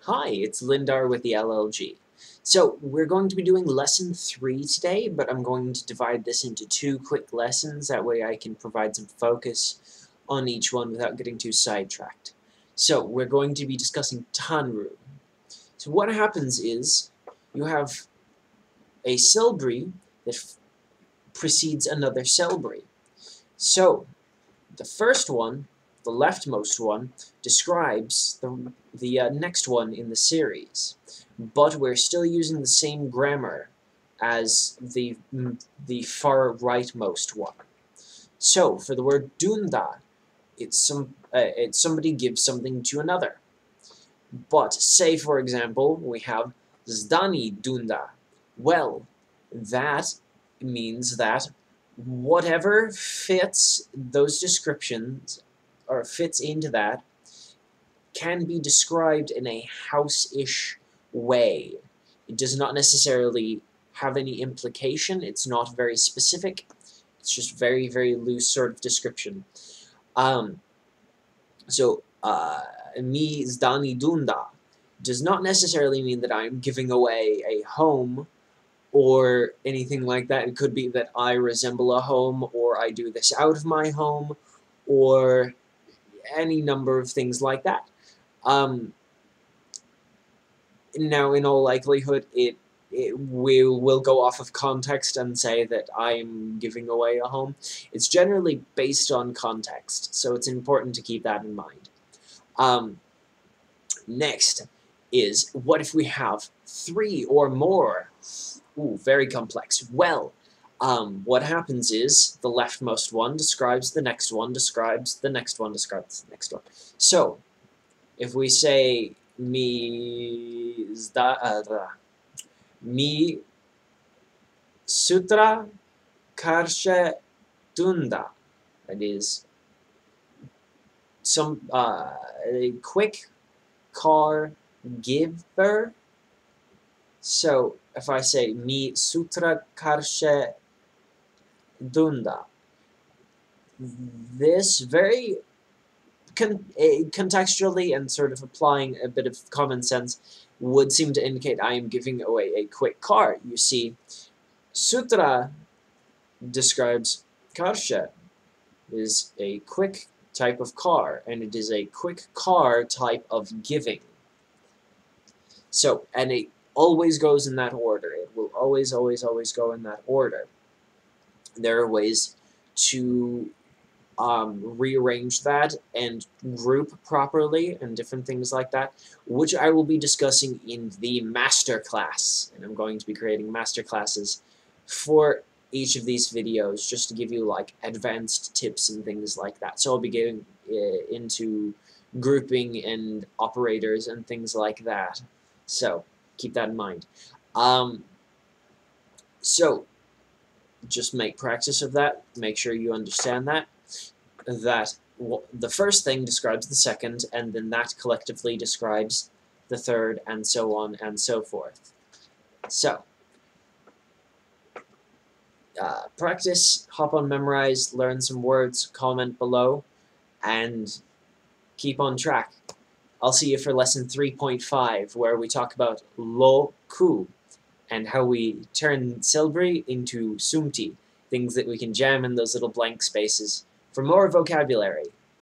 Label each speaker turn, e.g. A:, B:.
A: Hi, it's Lindar with the LLG. So, we're going to be doing lesson 3 today, but I'm going to divide this into 2 quick lessons, that way I can provide some focus on each one without getting too sidetracked. So, we're going to be discussing tanru. So what happens is, you have a syllabary that precedes another syllabary. So, the first one, the leftmost one, describes the next one in the series, but we're still using the same grammar as the far rightmost one. So for the word dunda, it's somebody gives something to another. But say for example we have zdani dunda. Well, that means that whatever fits those descriptions, or fits into that, can be described in a house-ish way. It does not necessarily have any implication, it's not very specific, it's just very, very loose sort of description. Mi zdani dunda does not necessarily mean that I'm giving away a home or anything like that. It could be that I resemble a home, or I do this out of my home, or any number of things like that. Now, in all likelihood, it will go off of context and say that I'm giving away a home. It's generally based on context, so it's important to keep that in mind. Next is, what if we have 3 or more? Ooh, very complex. Well, what happens is the leftmost one describes the next one, describes the next one, describes the next one. So, if we say mi sutra karshe dunda, that is a quick car giver. So if I say mi sutra karshe dunda, this very contextually and sort of applying a bit of common sense would seem to indicate I am giving away a quick car. You see, sutra describes karshe is a quick type of car, and it is a quick car type of giving. So, and it always goes in that order. It will always, always, always go in that order. There are ways to rearrange that and group properly and different things like that, which I will be discussing in the master class. And I'm going to be creating master classes for each of these videos just to give you like advanced tips and things like that. So I'll be getting into grouping and operators and things like that. So keep that in mind. So just make practice of that. Make sure you understand that the first thing describes the second, and then that collectively describes the third, and so on and so forth. So, practice, hop on memorize, learn some words, comment below, and keep on track. I'll see you for lesson 3.5, where we talk about lo ku, and how we turn syllabary into sumti, things that we can jam in those little blank spaces. For more vocabulary,